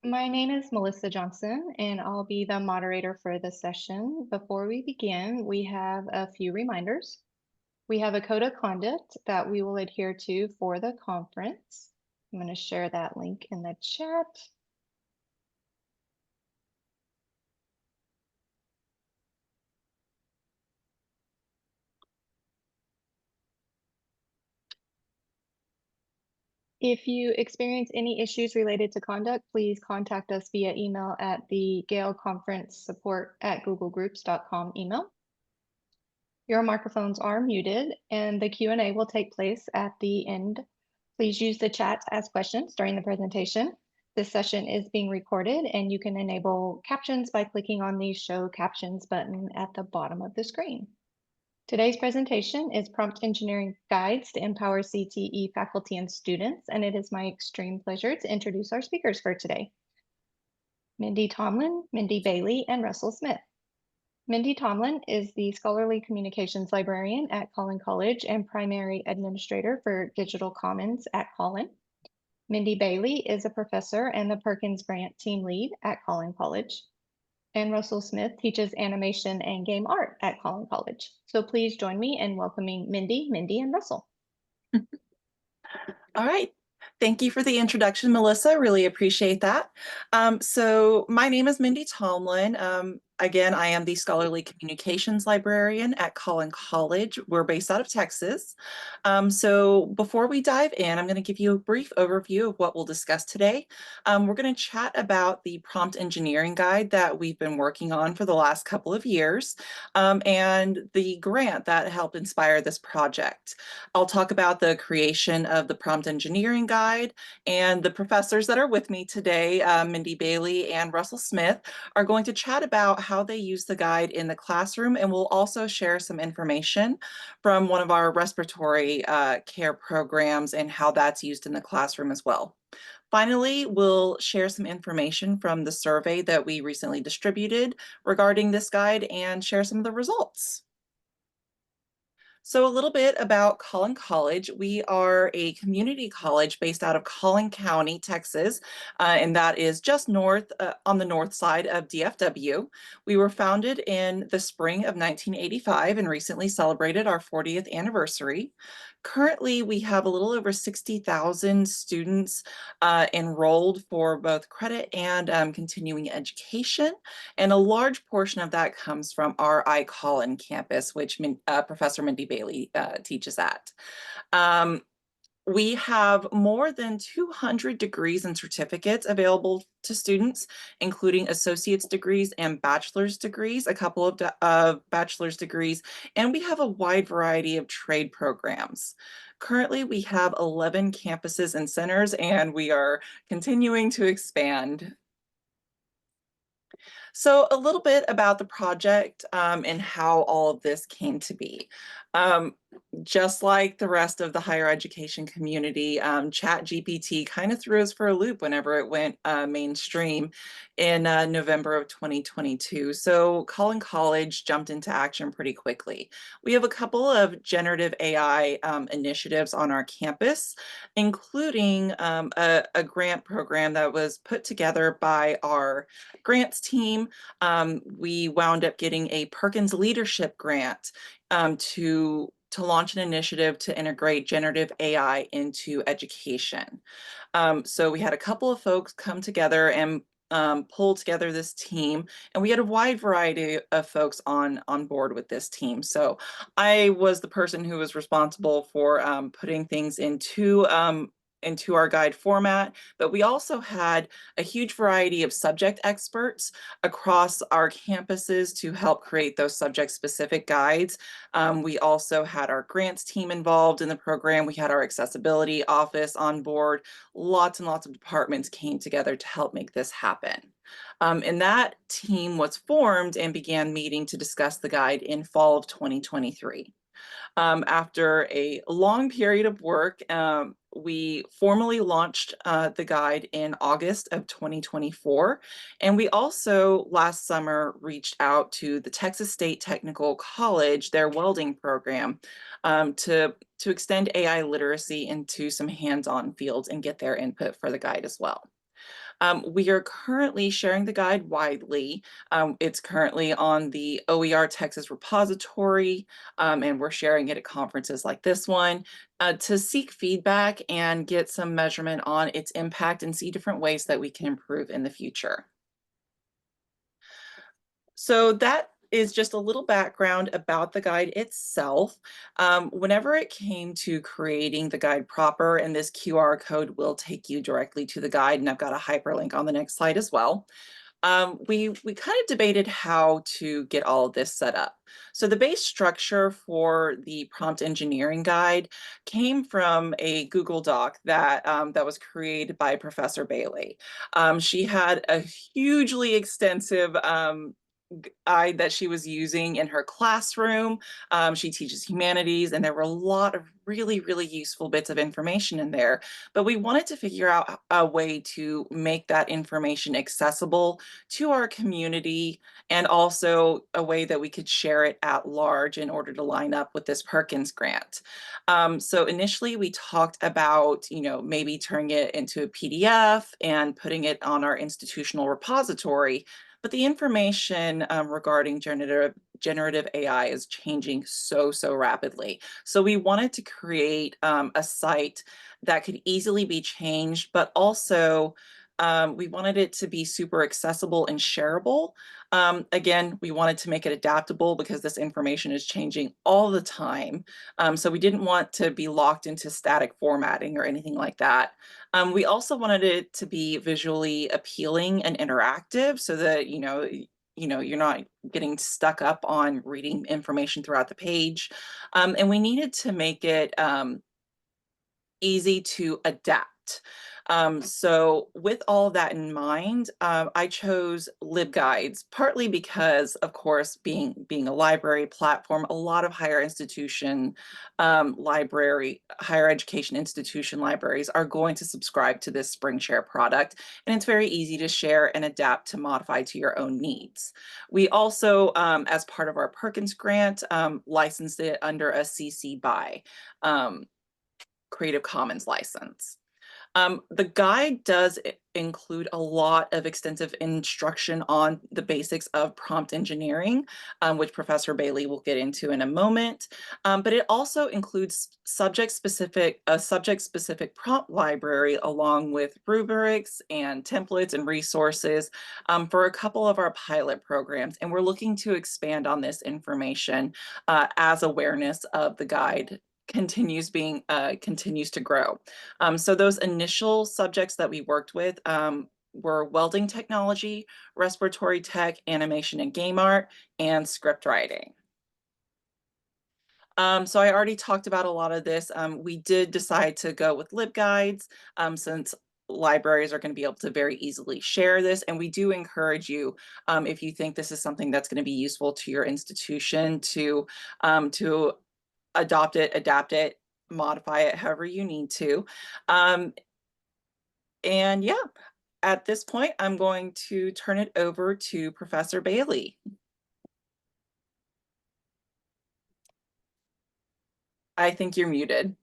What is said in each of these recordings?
My name is Melissa Johnson, and I'll be the moderator for the session. Before we begin, we have a few reminders. We have a code of conduct that we will adhere to for the conference. I'm going to share that link in the chat. If you experience any issues related to conduct, please contact us via email at the Gale Conference support@googlegroups.com email. Your microphones are muted and the Q&A will take place at the end. Please use the chat to ask questions during the presentation. This session is being recorded and you can enable captions by clicking on the Show Captions button at the bottom of the screen. Today's presentation is Prompt Engineering Guides to Empower CTE Faculty and Students, and it is my extreme pleasure to introduce our speakers for today. Mindy Tomlin, Mindy Bailey, and Russell Smith. Mindy Tomlin is the Scholarly Communications Librarian at Collin College and Primary Administrator for Digital Commons at Collin. Mindy Bailey is a professor and the Perkins Grant Team Lead at Collin College. And Russell Smith teaches animation and game art at Collin College. So please join me in welcoming Mindy, and Russell. All right. Thank you for the introduction, Melissa. Really appreciate that. So my name is Mindy Tomlin. Again, I am the Scholarly Communications Librarian at Collin College. We're based out of Texas. So before we dive in, I'm going to give you a brief overview of what we'll discuss today. We're going to chat about the prompt engineering guide that we've been working on for the last couple of years, and the grant that helped inspire this project. I'll talk about the creation of the prompt engineering guide, and the professors that are with me today, Mindy Bailey and Russell Smith, are going to chat about how they use the guide in the classroom, and we'll also share some information from one of our respiratory care programs and how that's used in the classroom as well. Finally, we'll share some information from the survey that we recently distributed regarding this guide and share some of the results. So a little bit about Collin College. We are a community college based out of Collin County, Texas, and that is just north on the north side of DFW. We were founded in the spring of 1985 and recently celebrated our 40th anniversary. Currently, we have a little over 60,000 students enrolled for both credit and continuing education, and a large portion of that comes from our Collin campus, which Professor Mindy Bailey teaches at. We have more than 200 degrees and certificates available to students, including associate's degrees and bachelor's degrees, a couple of bachelor's degrees, and we have a wide variety of trade programs. Currently, we have 11 campuses and centers, and we are continuing to expand. So a little bit about the project and how all of this came to be. Just like the rest of the higher education community, ChatGPT kind of threw us for a loop whenever it went mainstream in November of 2022. So Collin College jumped into action pretty quickly. We have a couple of generative AI initiatives on our campus, including a grant program that was put together by our grants team. We wound up getting a Perkins Leadership Grant to launch an initiative to integrate generative AI into education. So we had a couple of folks come together and pull together this team, and we had a wide variety of folks on board with this team. So I was the person who was responsible for putting things into our guide format, but we also had a huge variety of subject experts across our campuses to help create those subject-specific guides. We also had our grants team involved in the program. We had our accessibility office on board. Lots and lots of departments came together to help make this happen. And that team was formed and began meeting to discuss the guide in fall of 2023. After a long period of work, we formally launched the guide in August of 2024. And we also last summer reached out to the Texas State Technical College, their welding program, to extend AI literacy into some hands-on fields and get their input for the guide as well. We are currently sharing the guide widely. It's currently on the OER Texas repository, and we're sharing it at conferences like this one to seek feedback and get some measurement on its impact and see different ways that we can improve in the future. So that is just a little background about the guide itself. Whenever it came to creating the guide proper, and this QR code will take you directly to the guide, and I've got a hyperlink on the next slide as well. We kind of debated how to get all of this set up. So the base structure for the prompt engineering guide came from a Google Doc that that was created by Professor Bailey. She had a hugely extensive guide that she was using in her classroom. She teaches humanities, and there were a lot of really, really useful bits of information in there. But we wanted to figure out a way to make that information accessible to our community, and also a way that we could share it at large in order to line up with this Perkins Grant. So initially we talked about, maybe turning it into a PDF and putting it on our institutional repository. But the information regarding generative AI is changing so rapidly. So we wanted to create a site that could easily be changed, but also we wanted it to be super accessible and shareable. Again, we wanted to make it adaptable because this information is changing all the time. So we didn't want to be locked into static formatting or anything like that. We also wanted it to be visually appealing and interactive so that, you're not getting stuck up on reading information throughout the page. And we needed to make it easy to adapt. So with all of that in mind, I chose LibGuides, partly because, of course, being a library platform, a lot of higher education institution libraries are going to subscribe to this SpringShare product, and it's very easy to share and adapt to modify to your own needs. We also, as part of our Perkins Grant, licensed it under a CC BY. Creative Commons license. The guide does include a lot of extensive instruction on the basics of prompt engineering, which Professor Bailey will get into in a moment. But it also includes a subject-specific prompt library, along with rubrics and templates and resources for a couple of our pilot programs. And we're looking to expand on this information as awareness of the guide continues to grow. So those initial subjects that we worked with were welding technology, respiratory tech, animation and game art, and script writing. So I already talked about a lot of this. We did decide to go with LibGuides since libraries are going to be able to very easily share this. And we do encourage you, if you think this is something that's going to be useful to your institution, to adopt it, adapt it, modify it however you need to. And yeah, at this point, I'm going to turn it over to Professor Bailey. I think you're muted.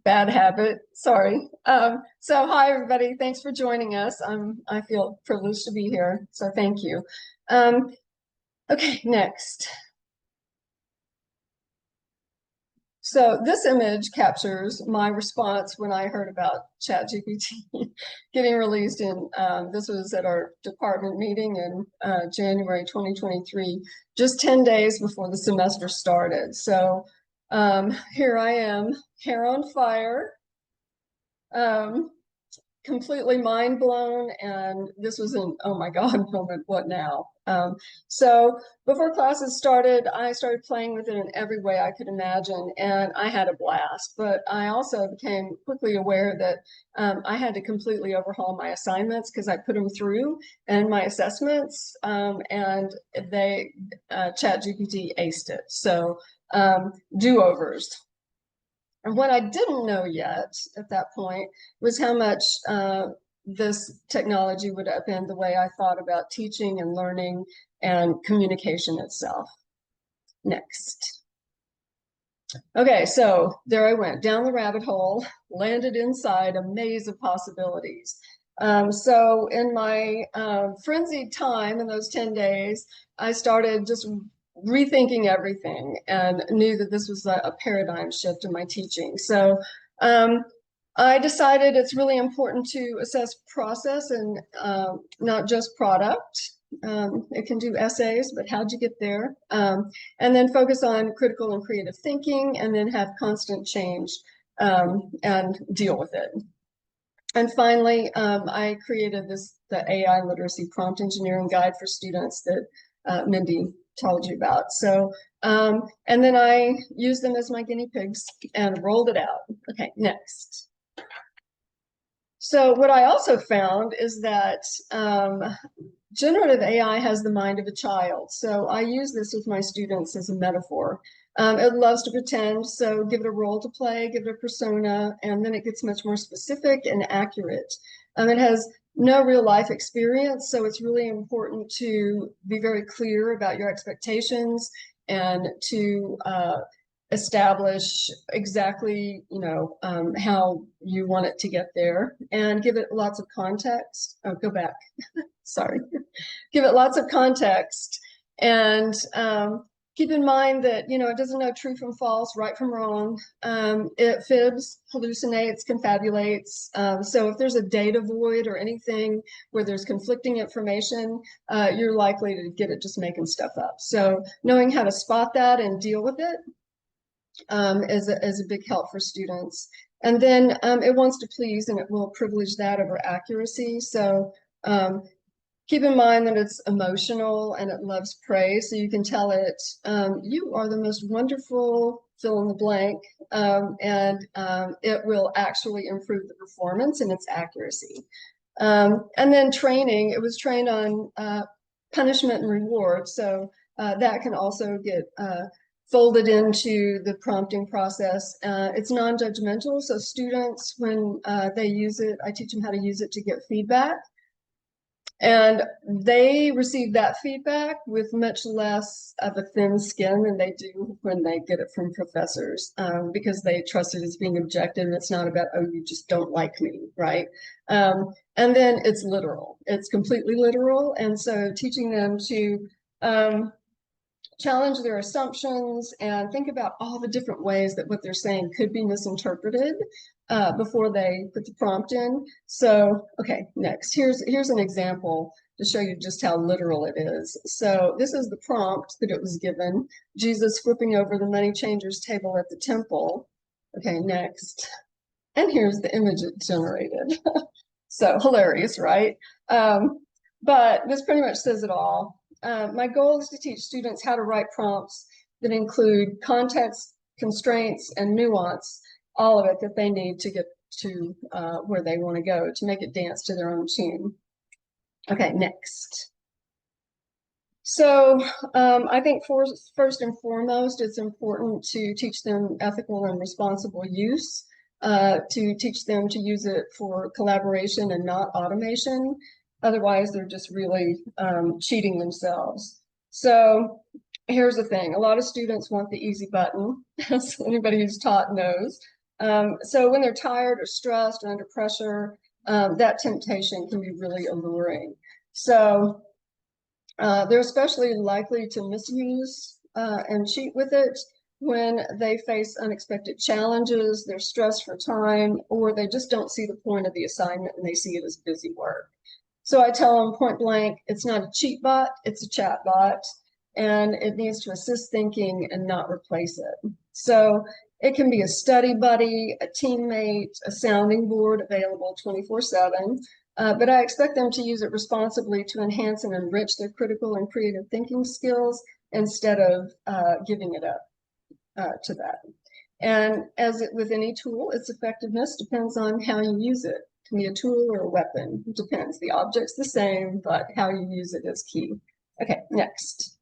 Bad habit, sorry. So hi everybody, thanks for joining us. I feel privileged to be here, so thank you. Okay, next. So this image captures my response when I heard about ChatGPT getting released in, this was at our department meeting in January 2023, just 10 days before the semester started. So here I am, hair on fire, completely mind blown, and this was an oh my god moment, what now? So before classes started, I started playing with it in every way I could imagine, and I had a blast. But I also became quickly aware that I had to completely overhaul my assignments because I put them through and my assessments, and they ChatGPT aced it. So do-overs. And what I didn't know yet at that point was how much this technology would upend the way I thought about teaching and learning and communication itself. Next. Okay, so there I went down the rabbit hole, landed inside a maze of possibilities. So in my frenzied time in those 10 days, I started just rethinking everything and knew that this was a paradigm shift in my teaching. So I decided it's really important to assess process and not just product. It can do essays, but how'd you get there? And then focus on critical and creative thinking, and then have constant change and deal with it. And finally, I created the AI literacy prompt engineering guide for students that Mindy told you about. So, and then I used them as my guinea pigs and rolled it out. Okay, next. So what I also found is that generative AI has the mind of a child. So I use this with my students as a metaphor. It loves to pretend, so give it a role to play, give it a persona, and then it gets much more specific and accurate. It has no real life experience, so it's really important to be very clear about your expectations and to establish exactly, how you want it to get there, and give it lots of context. Oh, go back. Sorry. Give it lots of context, and keep in mind that, it doesn't know true from false, right from wrong. It fibs, hallucinates, confabulates. So if there's a data void or anything where there's conflicting information, you're likely to get it just making stuff up. So knowing how to spot that and deal with it is a big help for students. And then it wants to please, and it will privilege that over accuracy. So keep in mind that it's emotional and it loves praise. So you can tell it, you are the most wonderful fill in the blank, and it will actually improve the performance and its accuracy. And then training, it was trained on punishment and reward. So that can also get folded into the prompting process. It's non-judgmental, so students, when they use it, I teach them how to use it to get feedback. And they receive that feedback with much less of a thin skin than they do when they get it from professors, because they trust it as being objective. It's not about, oh, you just don't like me, right? And then it's literal. It's completely literal. And so teaching them to challenge their assumptions and think about all the different ways that what they're saying could be misinterpreted before they put the prompt in. So, okay, next. Here's an example to show you just how literal it is. So this is the prompt that it was given. Jesus flipping over the money changers table at the temple. Okay, next. And here's the image it generated. So hilarious, right? But this pretty much says it all. My goal is to teach students how to write prompts that include context, constraints, and nuance, all of it that they need to get to where they want to go, to make it dance to their own tune. Okay, next. So I think first and foremost, it's important to teach them ethical and responsible use, to teach them to use it for collaboration and not automation. Otherwise, they're just really cheating themselves. So here's the thing. A lot of students want the easy button, as anybody who's taught knows. So when they're tired or stressed or under pressure, that temptation can be really alluring. So they're especially likely to misuse and cheat with it when they face unexpected challenges, they're stressed for time, or they just don't see the point of the assignment and they see it as busy work. So I tell them point blank, it's not a cheat bot, it's a chat bot, and it needs to assist thinking and not replace it. So it can be a study buddy, a teammate, a sounding board available 24/7, but I expect them to use it responsibly to enhance and enrich their critical and creative thinking skills instead of giving it up to that. And as with any tool, its effectiveness depends on how you use it. It can be a tool or a weapon. It depends. The object's the same, but how you use it is key. Okay, next.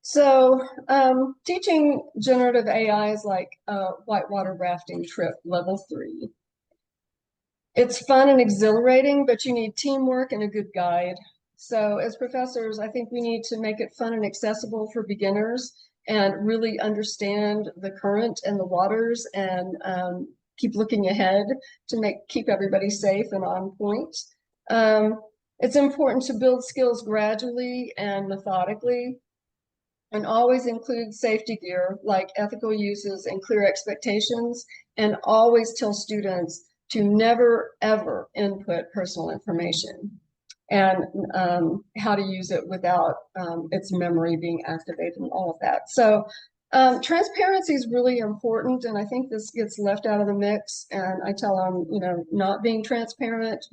So teaching generative AI is like a whitewater rafting trip, level 3. It's fun and exhilarating, but you need teamwork and a good guide. So as professors, I think we need to make it fun and accessible for beginners, and really understand the current and the waters, and keep looking ahead to keep everybody safe and on point. It's important to build skills gradually and methodically, and always include safety gear like ethical uses and clear expectations, and always tell students to never, ever input personal information, and how to use it without its memory being activated and all of that. So transparency is really important, and I think this gets left out of the mix. And I tell them, you know, not being transparent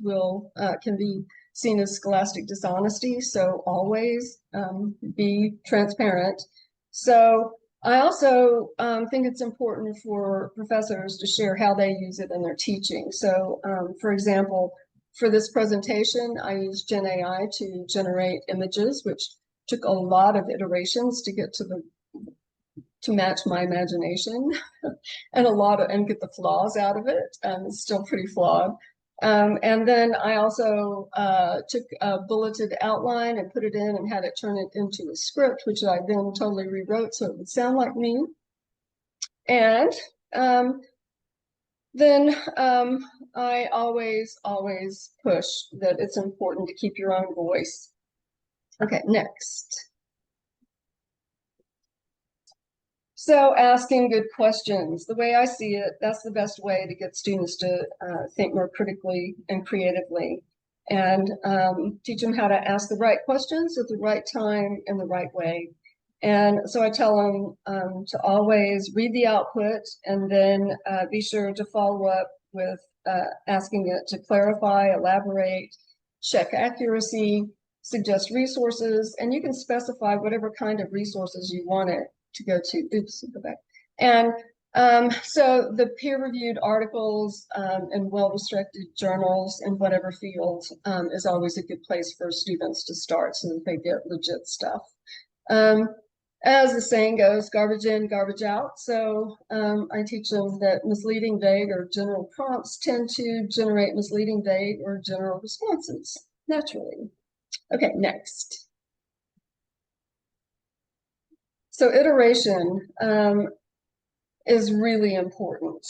can be seen as scholastic dishonesty. So always be transparent. So I also think it's important for professors to share how they use it in their teaching. So for example, for this presentation, I used Gen AI to generate images, which took a lot of iterations to get to match my imagination, and get the flaws out of it. It's still pretty flawed. And then I also took a bulleted outline and put it in and had it turn it into a script, which I then totally rewrote so it would sound like me. And then I always push that it's important to keep your own voice. Okay, next. So asking good questions. The way I see it, that's the best way to get students to think more critically and creatively, and teach them how to ask the right questions at the right time in the right way. And so I tell them to always read the output, and then be sure to follow up with asking it to clarify, elaborate, check accuracy, suggest resources, and you can specify whatever kind of resources you want it to go to. Oops, go back. And so the peer-reviewed articles and well-respected journals in whatever field is always a good place for students to start so that they get legit stuff. As the saying goes, garbage in, garbage out. So I teach them that misleading, vague, or general prompts tend to generate misleading, vague, or general responses naturally. Okay, next. So iteration is really important,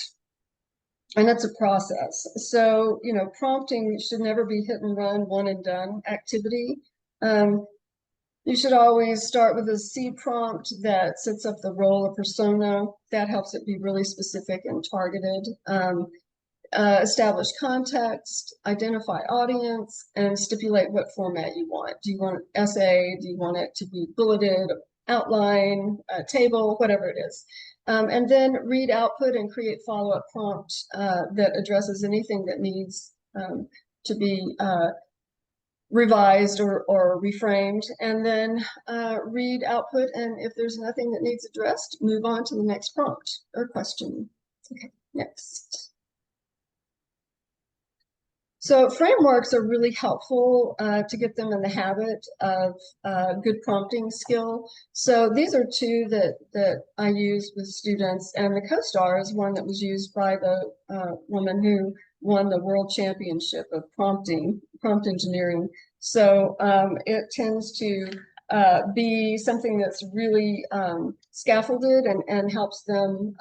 and it's a process. So, you know, prompting should never be hit and run, one and done activity. You should always start with a seed prompt that sets up the role or persona. That helps it be really specific and targeted. Establish context, identify audience, and stipulate what format you want. Do you want an essay? Do you want it to be bulleted, outline, a table, whatever it is? And then read output and create follow-up prompt that addresses anything that needs to be revised or reframed, and then read output, and if there's nothing that needs addressed, move on to the next prompt or question. Okay, next. So frameworks are really helpful to get them in the habit of good prompting skill. So these are two that I use with students, and the CoStar is one that was used by the woman who won the world championship of prompt engineering. So it tends to be something that's really scaffolded and helps them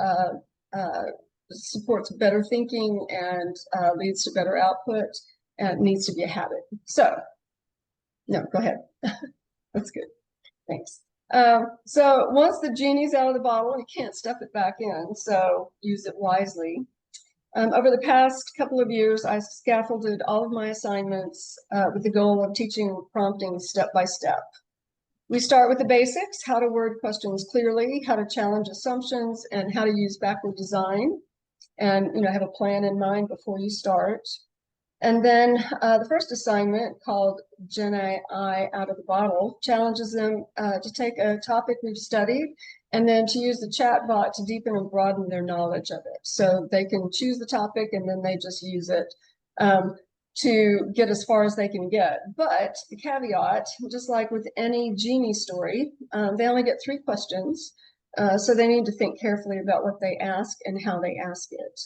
supports better thinking and leads to better output, and needs to be a habit. So, no, go ahead. That's good. Thanks. So once the genie's out of the bottle, you can't stuff it back in, so use it wisely. Over the past couple of years, I scaffolded all of my assignments with the goal of teaching prompting step by step. We start with the basics: how to word questions clearly, how to challenge assumptions, and how to use backward design, and have a plan in mind before you start. And then the first assignment, called Gen AI Out of the Bottle, challenges them to take a topic we've studied and then to use the chat bot to deepen and broaden their knowledge of it. So they can choose the topic and then they just use it to get as far as they can get. But the caveat, just like with any genie story, they only get 3 questions. So they need to think carefully about what they ask and how they ask it.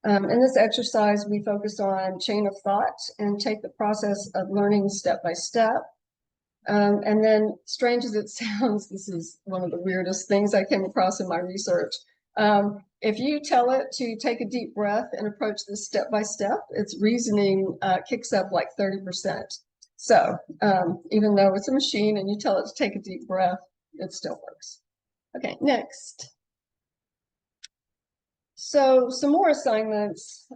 In this exercise, we focus on chain of thought and take the process of learning step by step. And then, strange as it sounds, this is one of the weirdest things I came across in my research. If you tell it to take a deep breath and approach this step by step, its reasoning kicks up like 30%. So even though it's a machine and you tell it to take a deep breath, it still works. Okay, next. So some more assignments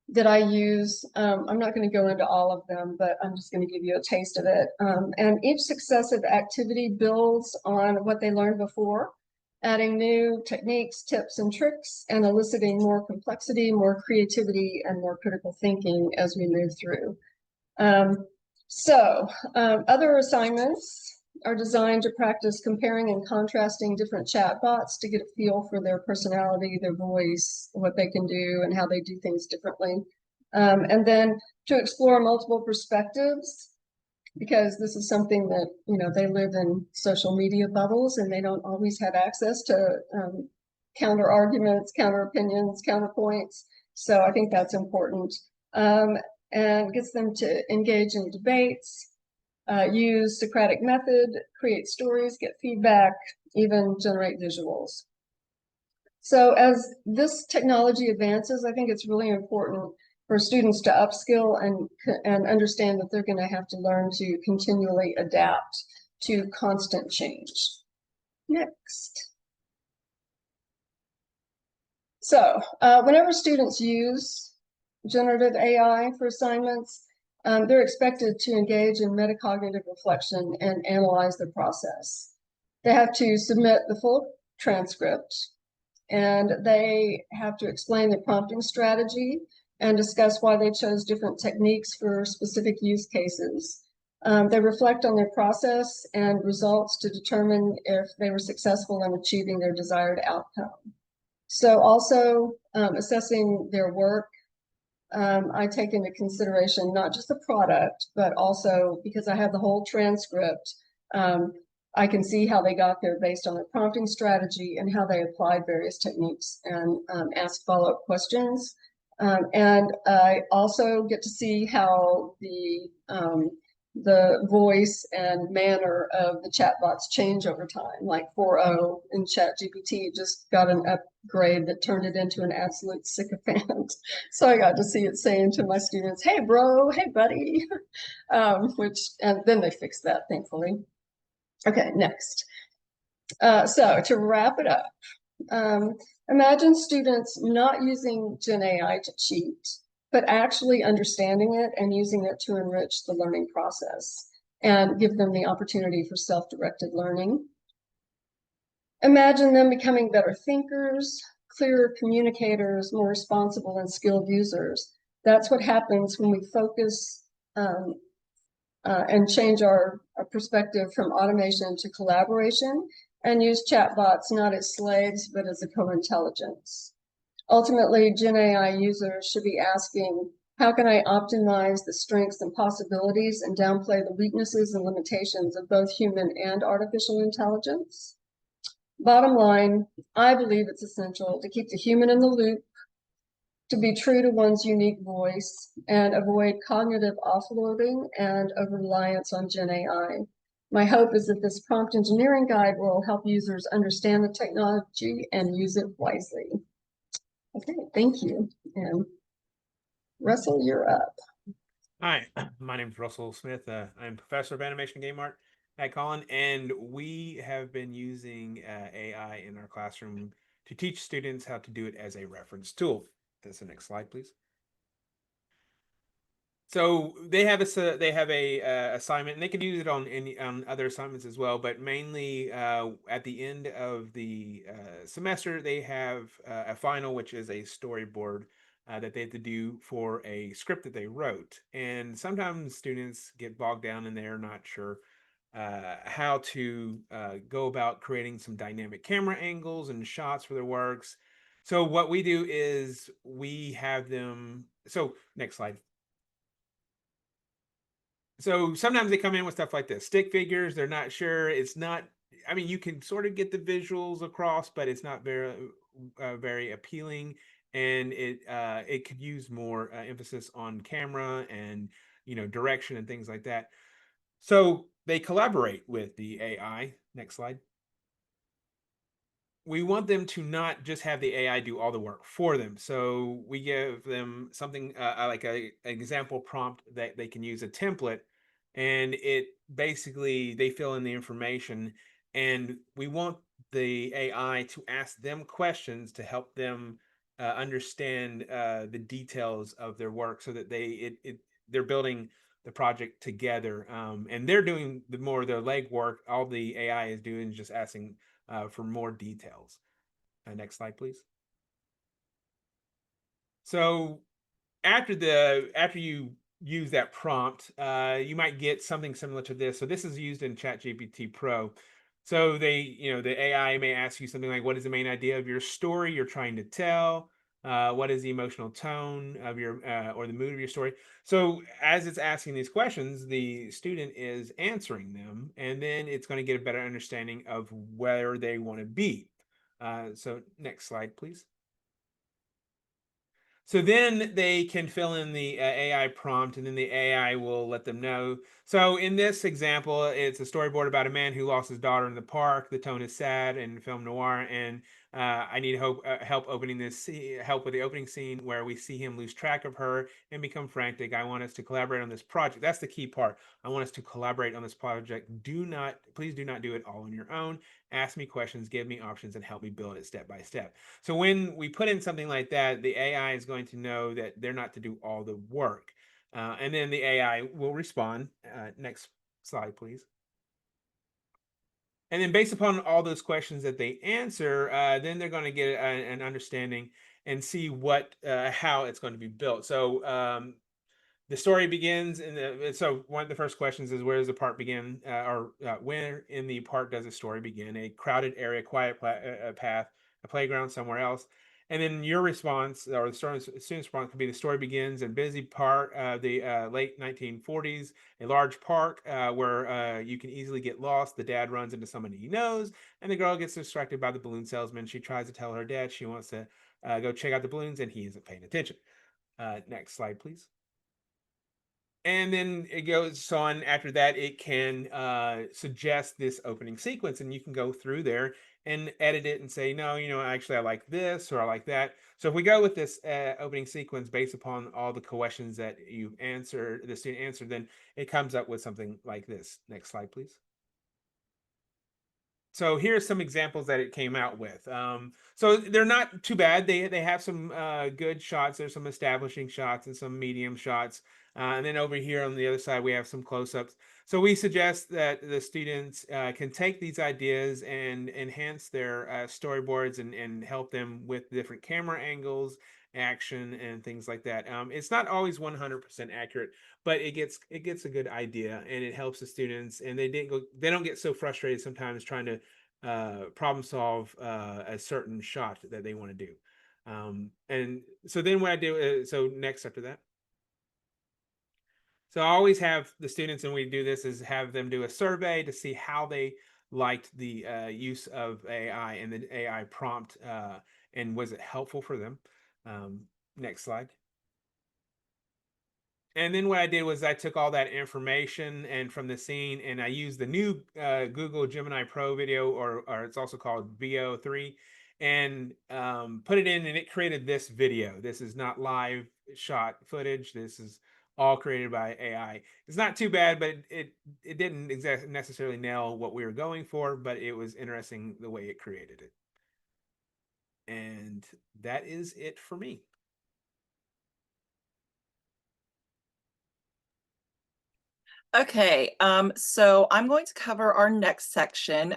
that I use. I'm not going to go into all of them, but I'm just going to give you a taste of it. And each successive activity builds on what they learned before, adding new techniques, tips, and tricks, and eliciting more complexity, more creativity, and more critical thinking as we move through. Other assignments are designed to practice comparing and contrasting different chatbots to get a feel for their personality, their voice, what they can do, and how they do things differently. And then to explore multiple perspectives, because this is something that, you know, they live in social media bubbles and they don't always have access to counter arguments, counter opinions, counterpoints. So I think that's important. And gets them to engage in debates, use Socratic method, create stories, get feedback, even generate visuals. So as this technology advances, I think it's really important for students to upskill and understand that they're going to have to learn to continually adapt to constant change. Next. So whenever students use generative AI for assignments, they're expected to engage in metacognitive reflection and analyze the process. They have to submit the full transcript, and they have to explain the prompting strategy and discuss why they chose different techniques for specific use cases. They reflect on their process and results to determine if they were successful in achieving their desired outcome. So also assessing their work, I take into consideration not just the product, but also because I have the whole transcript, I can see how they got there based on their prompting strategy and how they applied various techniques and ask follow-up questions. And I also get to see how the voice and manner of the chatbots change over time. Like 4.0 in ChatGPT just got an upgrade that turned it into an absolute sycophant. So I got to see it saying to my students, "Hey, bro, hey, buddy," and then they fixed that, thankfully. Okay, next. So to wrap it up, imagine students not using Gen AI to cheat, but actually understanding it and using it to enrich the learning process and give them the opportunity for self-directed learning. Imagine them becoming better thinkers, clearer communicators, more responsible and skilled users. That's what happens when we focus and change our perspective from automation to collaboration and use chatbots not as slaves, but as a co-intelligence. Ultimately, Gen AI users should be asking, how can I optimize the strengths and possibilities and downplay the weaknesses and limitations of both human and artificial intelligence? Bottom line, I believe it's essential to keep the human in the loop, to be true to one's unique voice, and avoid cognitive offloading and over-reliance on Gen AI. My hope is that this prompt engineering guide will help users understand the technology and use it wisely. Okay, thank you. And Russell, you're up. Hi, my name is Russell Smith. I'm professor of animation and game art at Collin, and we have been using AI in our classroom to teach students how to do it as a reference tool. That's the next slide, please. So they have a assignment, and they could use it on other assignments as well. But mainly at the end of the semester, they have a final, which is a storyboard that they have to do for a script that they wrote. And sometimes students get bogged down and they're not sure how to go about creating some dynamic camera angles and shots for their works. So what we do is we have them. So next slide. So sometimes they come in with stuff like this, stick figures. They're not sure. It's not, I mean, you can sort of get the visuals across, but it's not very appealing. And it could use more emphasis on camera and, you know, direction and things like that. So they collaborate with the AI. Next slide. We want them to not just have the AI do all the work for them. So we give them something like an example prompt that they can use, a template, and it basically they fill in the information, and we want the AI to ask them questions to help them understand the details of their work, so that they're building the project together, and they're doing the more of their legwork. All the AI is doing is just asking for more details. Next slide, please. So after you use that prompt, you might get something similar to this. So this is used in ChatGPT Pro. So the AI may ask you something like, what is the main idea of your story you're trying to tell? What is the emotional tone of your or the mood of your story? So as it's asking these questions, the student is answering them, and then it's going to get a better understanding of where they want to be. So next slide, please. So then they can fill in the AI prompt, and then the AI will let them know. So in this example, it's a storyboard about a man who lost his daughter in the park. The tone is sad and film noir, and I need help opening this help with the opening scene where we see him lose track of her and become frantic. I want us to collaborate on this project. That's the key part. I want us to collaborate on this project. Please do not do it all on your own. Ask me questions, give me options, and help me build it step by step. So when we put in something like that, the AI is going to know that they're not to do all the work. And then the AI will respond. Next slide, please. And then based upon all those questions that they answer, then they're going to get an understanding and see how it's going to be built. So the story begins so one of the first questions is, where does the part begin, or where in the park does the story begin? A crowded area, quiet path, a playground, somewhere else. And then your response, or the student's response, could be, the story begins in a busy part of the late 1940s, a large park where you can easily get lost. The dad runs into somebody he knows, and the girl gets distracted by the balloon salesman. She tries to tell her dad she wants to go check out the balloons, and he isn't paying attention. Next slide, please. And then it goes on. After that, it can suggest this opening sequence, and you can go through there and edit it and say, no, actually I like this, or I like that. So if we go with this opening sequence based upon all the questions that you answered, the student answered, then it comes up with something like this. Next slide, please. So here's some examples that it came out with. So they're not too bad. They have some good shots. There's some establishing shots and some medium shots. And then over here on the other side, we have some close-ups. So we suggest that the students can take these ideas and enhance their storyboards and help them with different camera angles, action, and things like that. It's not always 100% accurate, but it gets a good idea, and it helps the students, and they don't get so frustrated sometimes trying to problem solve a certain shot that they want to do. And so then what I do so next after that. So I always have the students, and we do this, is have them do a survey to see how they liked the use of AI and the AI prompt, and was it helpful for them. Next slide. And then what I did was I took all that information and from the scene, and I used the new Google Gemini Pro video, or it's also called VO3, and put it in, and it created this video. This is not live shot footage. This is all created by AI. It's not too bad, but it didn't necessarily nail what we were going for, but it was interesting the way it created it. And that is it for me. Okay, so I'm going to cover our next section.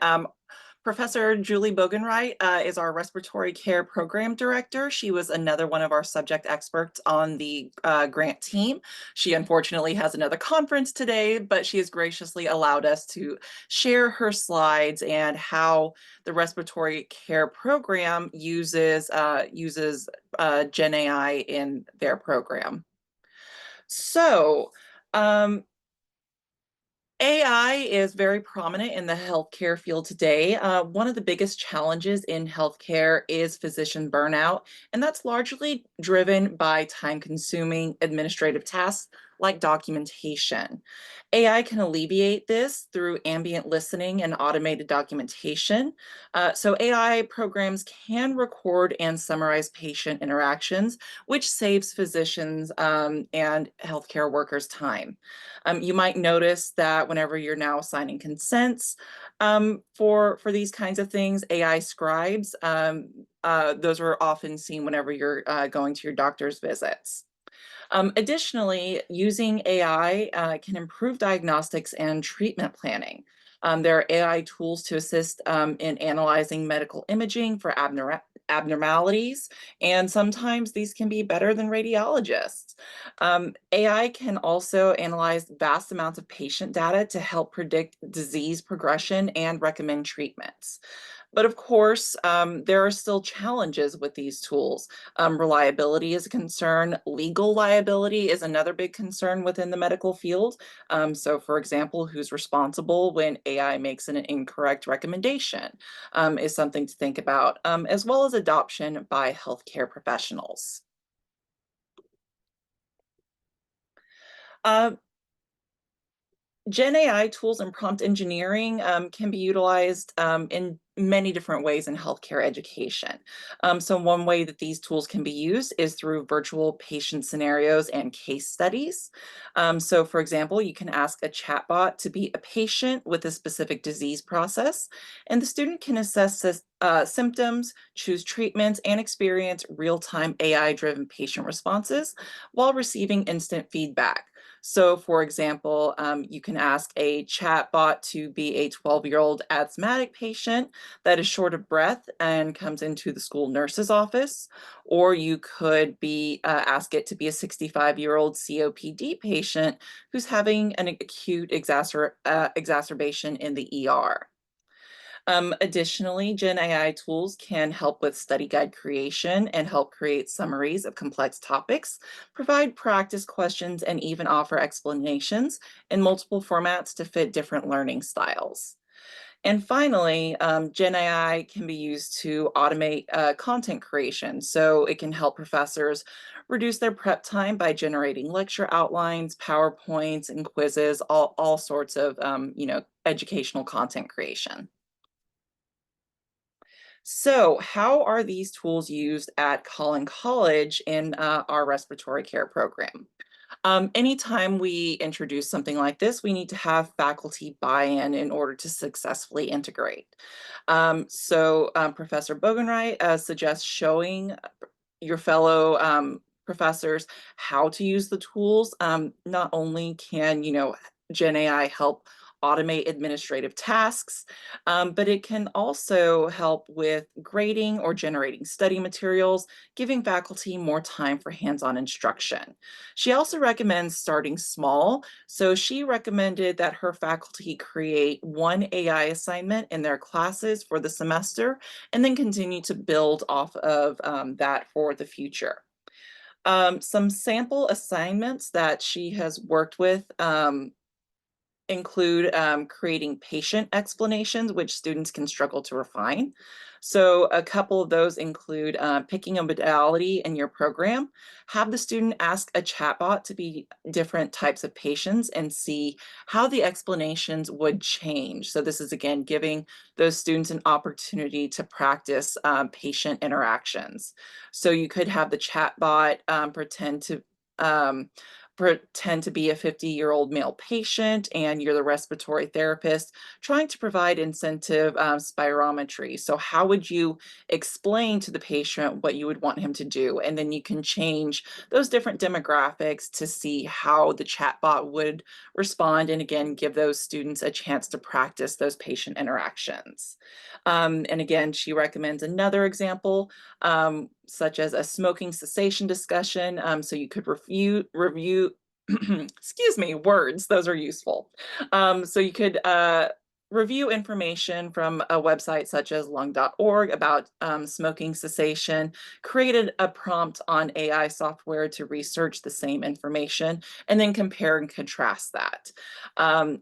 Professor Julie Bogenwright is our respiratory care program director. She was another one of our subject experts on the grant team. She unfortunately has another conference today, but she has graciously allowed us to share her slides and how the respiratory care program uses Gen AI in their program. So, AI is very prominent in the healthcare field today. One of the biggest challenges in healthcare is physician burnout, and that's largely driven by time-consuming administrative tasks like documentation. AI can alleviate this through ambient listening and automated documentation. So AI programs can record and summarize patient interactions, which saves physicians and healthcare workers time. You might notice that whenever you're now assigning consents for these kinds of things, AI scribes, those are often seen whenever you're going to your doctor's visits. Additionally, using AI can improve diagnostics and treatment planning. There are AI tools to assist in analyzing medical imaging for abnormalities, and sometimes these can be better than radiologists. AI can also analyze vast amounts of patient data to help predict disease progression and recommend treatments. But of course, there are still challenges with these tools. Reliability is a concern. Legal liability is another big concern within the medical field. So for example, who's responsible when AI makes an incorrect recommendation is something to think about, as well as adoption by healthcare professionals. Gen AI tools and prompt engineering can be utilized in many different ways in healthcare education. So one way that these tools can be used is through virtual patient scenarios and case studies. So for example, you can ask a chatbot to be a patient with a specific disease process, and the student can assess symptoms, choose treatments, and experience real-time AI-driven patient responses while receiving instant feedback. So for example, you can ask a chatbot to be a 12-year-old asthmatic patient that is short of breath and comes into the school nurse's office, or you could ask it to be a 65-year-old COPD patient who's having an acute exacerbation in the ER. Additionally, Gen AI tools can help with study guide creation and help create summaries of complex topics, provide practice questions, and even offer explanations in multiple formats to fit different learning styles. And finally, Gen AI can be used to automate content creation. So it can help professors reduce their prep time by generating lecture outlines, PowerPoints, and quizzes, all sorts of educational content creation. So how are these tools used at Collin College in our respiratory care program? Anytime we introduce something like this, we need to have faculty buy-in in order to successfully integrate. Professor Bogenreich suggests showing your fellow professors how to use the tools. Not only can, Gen AI help automate administrative tasks, but it can also help with grading or generating study materials, giving faculty more time for hands-on instruction. She also recommends starting small. So she recommended that her faculty create one AI assignment in their classes for the semester, and then continue to build off of that for the future. Some sample assignments that she has worked with include creating patient explanations, which students can struggle to refine. So a couple of those include picking a modality in your program, have the student ask a chatbot to be different types of patients and see how the explanations would change. So this is again giving those students an opportunity to practice patient interactions. So you could have the chatbot pretend to be a 50-year-old male patient and you're the respiratory therapist trying to provide incentive spirometry. So how would you explain to the patient what you would want him to do? And then you can change those different demographics to see how the chatbot would respond, and again, give those students a chance to practice those patient interactions. And again, she recommends another example, such as a smoking cessation discussion. So you could review excuse me, words, those are useful. So you could review information from a website such as lung.org about smoking cessation, created a prompt on AI software to research the same information, and then compare and contrast that.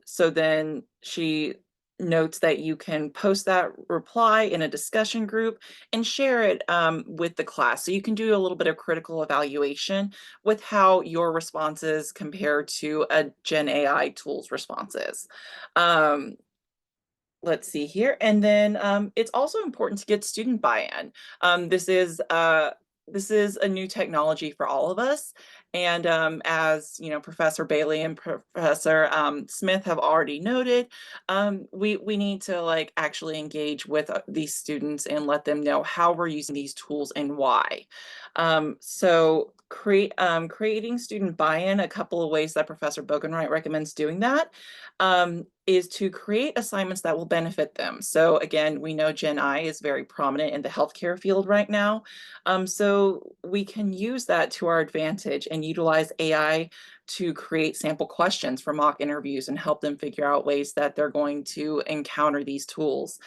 So then she notes that you can post that reply in a discussion group and share it with the class. So you can do a little bit of critical evaluation with how your responses compare to a Gen AI tool's responses. Let's see here. And then it's also important to get student buy-in. This is a new technology for all of us. And as you know, Professor Bailey and Professor Smith have already noted, we need to like actually engage with these students and let them know how we're using these tools and why. So creating student buy-in, a couple of ways that Professor Bogenwright recommends doing that is to create assignments that will benefit them. So again, we know Gen I is very prominent in the healthcare field right now. So we can use that to our advantage and utilize AI to create sample questions for mock interviews and help them figure out ways that they're going to encounter these tools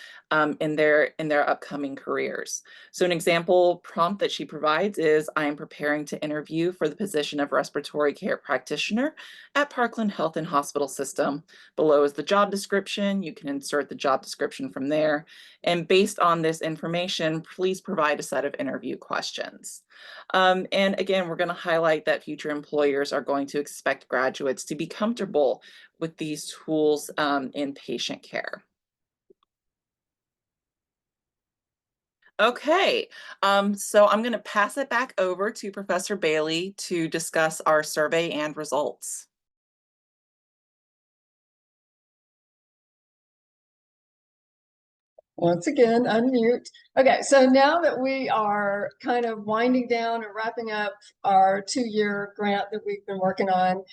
in their upcoming careers. So an example prompt that she provides is, I am preparing to interview for the position of respiratory care practitioner at Parkland Health and Hospital System. Below is the job description. You can insert the job description from there. And based on this information, please provide a set of interview questions. And again, we're going to highlight that future employers are going to expect graduates to be comfortable with these tools in patient care. Okay, so I'm going to pass it back over to Professor Bailey to discuss our survey and results. Once again, unmute. Okay, so now that we are kind of winding down and wrapping up our 2-year grant that we've been working on,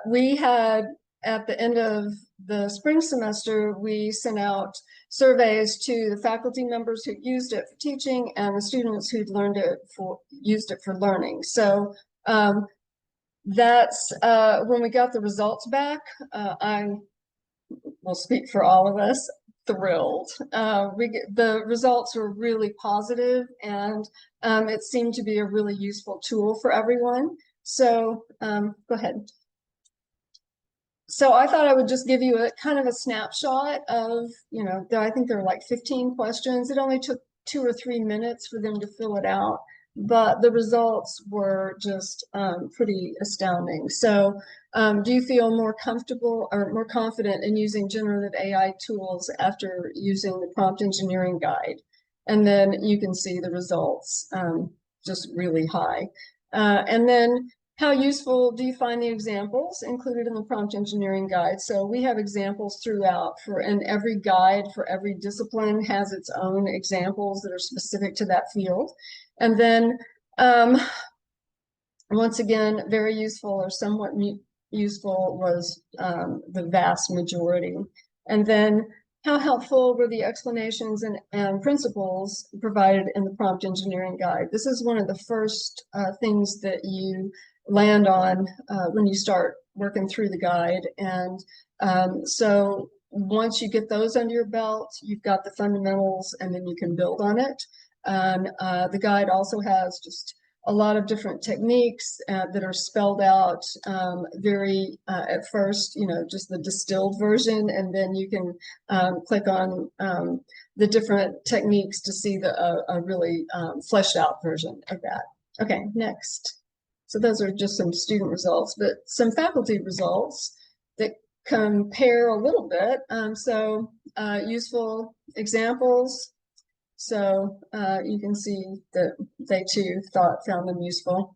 we had at the end of the spring semester, we sent out surveys to the faculty members who used it for teaching and the students who'd used it for learning. So that's when we got the results back, I will speak for all of us, thrilled. The results were really positive, and it seemed to be a really useful tool for everyone. So go ahead. So I thought I would just give you a kind of a snapshot of, you know, I think there were like 15 questions. It only took 2 or 3 minutes for them to fill it out, but the results were just pretty astounding. So do you feel more comfortable or more confident in using generative AI tools after using the prompt engineering guide? And then you can see the results just really high. And then how useful do you find the examples included in the prompt engineering guide? So we have examples throughout and every guide for every discipline has its own examples that are specific to that field. And then once again, very useful or somewhat useful was the vast majority. And then how helpful were the explanations and principles provided in the prompt engineering guide? This is one of the first things that you land on when you start working through the guide. And so once you get those under your belt, you've got the fundamentals and then you can build on it. And the guide also has just a lot of different techniques that are spelled out very at first, you know, just the distilled version, and then you can click on the different techniques to see a really fleshed out version of that. Okay, next. So those are just some student results, but some faculty results that compare a little bit. So useful examples. So you can see that they too found them useful.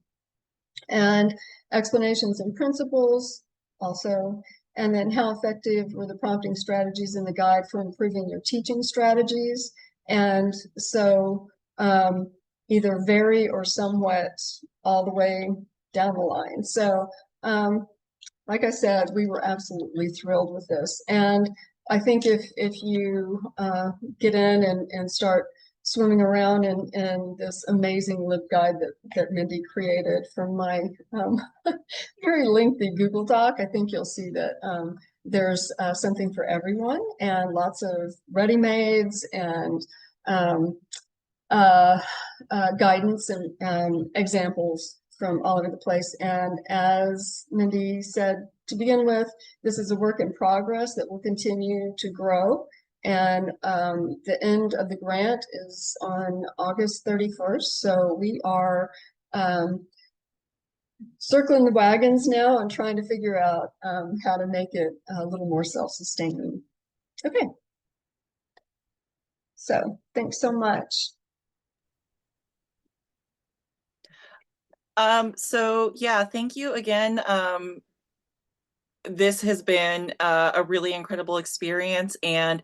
And explanations and principles also. And then how effective were the prompting strategies in the guide for improving your teaching strategies? And so either very or somewhat all the way down the line. So like I said, we were absolutely thrilled with this. And I think if you get in and start swimming around in this amazing LibGuide that Mindy created from my very lengthy Google Doc, I think you'll see that there's something for everyone and lots of ready-mades and guidance and examples from all over the place. And as Mindy said to begin with, this is a work in progress that will continue to grow. And the end of the grant is on August 31st. So we are circling the wagons now and trying to figure out how to make it a little more self-sustaining. Okay. So thanks so much. So yeah, thank you again. This has been a really incredible experience, and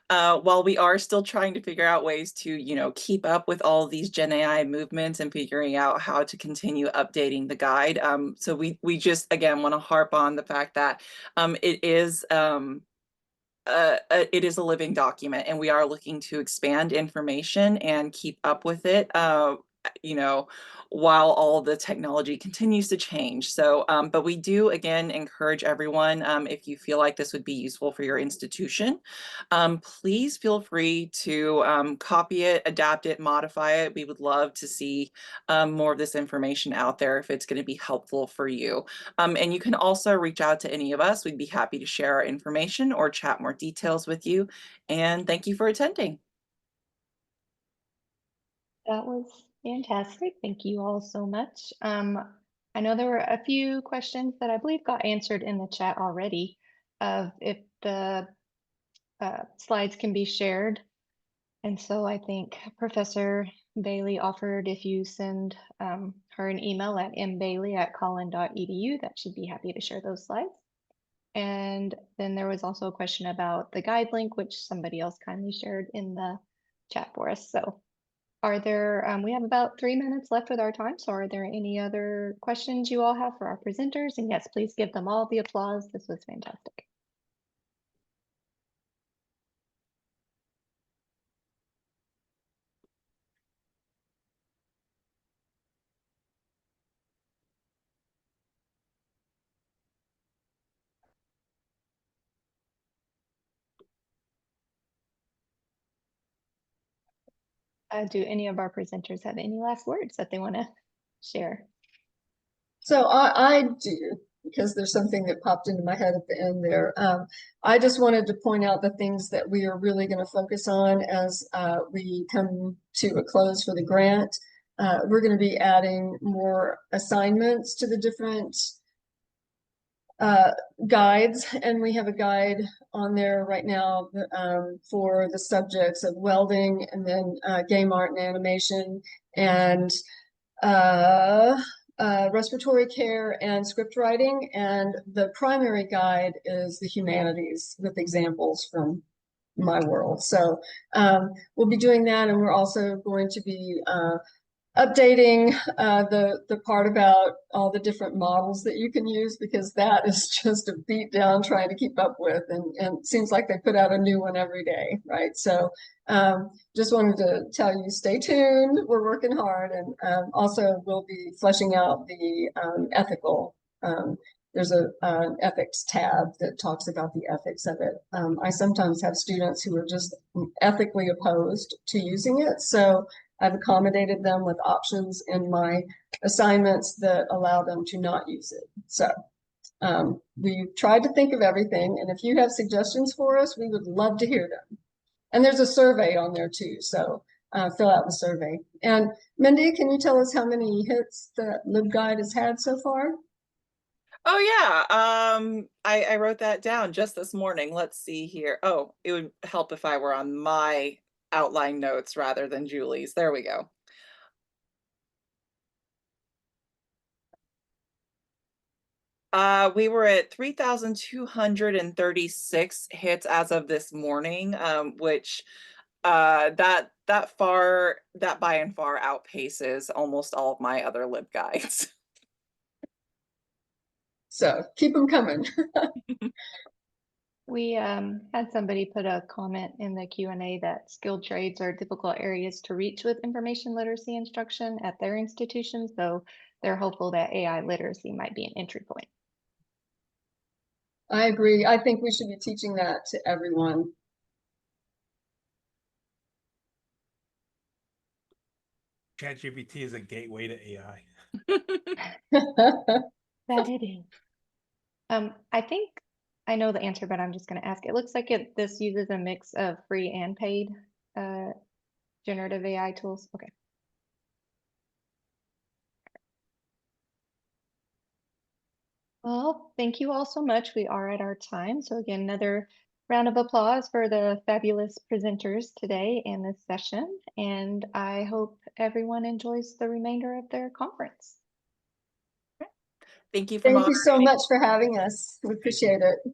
while we are still trying to figure out ways to, you know, keep up with all of these Gen AI movements and figuring out how to continue updating the guide, so we just again want to harp on the fact that it is a living document, and we are looking to expand information and keep up with it, you know, while all the technology continues to change. So, but we do again encourage everyone, if you feel like this would be useful for your institution, please feel free to copy it, adapt it, modify it. We would love to see more of this information out there if it's going to be helpful for you. And you can also reach out to any of us. We'd be happy to share our information or chat more details with you. And thank you for attending. That was fantastic. Thank you all so much. I know there were a few questions that I believe got answered in the chat already of if the slides can be shared. And so I think Professor Bailey offered if you send her an email at mbailey@collin.edu, that she'd be happy to share those slides. And then there was also a question about the guide link, which somebody else kindly shared in the chat for us. So are there, we have about 3 minutes left with our time. So are there any other questions you all have for our presenters? And yes, please give them all the applause. This was fantastic. Do any of our presenters have any last words that they want to share? So I do, because there's something that popped into my head at the end there. I just wanted to point out the things that we are really going to focus on as we come to a close for the grant. We're going to be adding more assignments to the different guides, and we have a guide on there right now for the subjects of welding, and then game art and animation, and respiratory care and script writing. And the primary guide is the humanities with examples from my world. So we'll be doing that, and we're also going to be updating the part about all the different models that you can use, because that is just a beat down trying to keep up with, and it seems like they put out a new one every day, right? So just wanted to tell you, stay tuned. We're working hard, and also we'll be fleshing out the ethical. There's an ethics tab that talks about the ethics of it. I sometimes have students who are just ethically opposed to using it, so I've accommodated them with options in my assignments that allow them to not use it. So we've tried to think of everything, and if you have suggestions for us, we would love to hear them. And there's a survey on there too, so fill out the survey. And Mindy, can you tell us how many hits the LibGuide has had so far? Oh yeah, I wrote that down just this morning. Let's see here. Oh, it would help if I were on my outline notes rather than Julie's. There we go. We were at 3,236 hits as of this morning, which that by and far outpaces almost all of my other LibGuides. So keep them coming. We had somebody put a comment in the Q&A that skilled trades are difficult areas to reach with information literacy instruction at their institution, so they're hopeful that AI literacy might be an entry point. I agree. I think we should be teaching that to everyone. ChatGPT is a gateway to AI. That it is. I think I know the answer, but I'm just going to ask. It looks like this uses a mix of free and paid generative AI tools. Okay. Well, thank you all so much. We are at our time. So again, another round of applause for the fabulous presenters today in this session. And I hope everyone enjoys the remainder of their conference. Thank you for Thank you so moderating. much for having us. We appreciate it.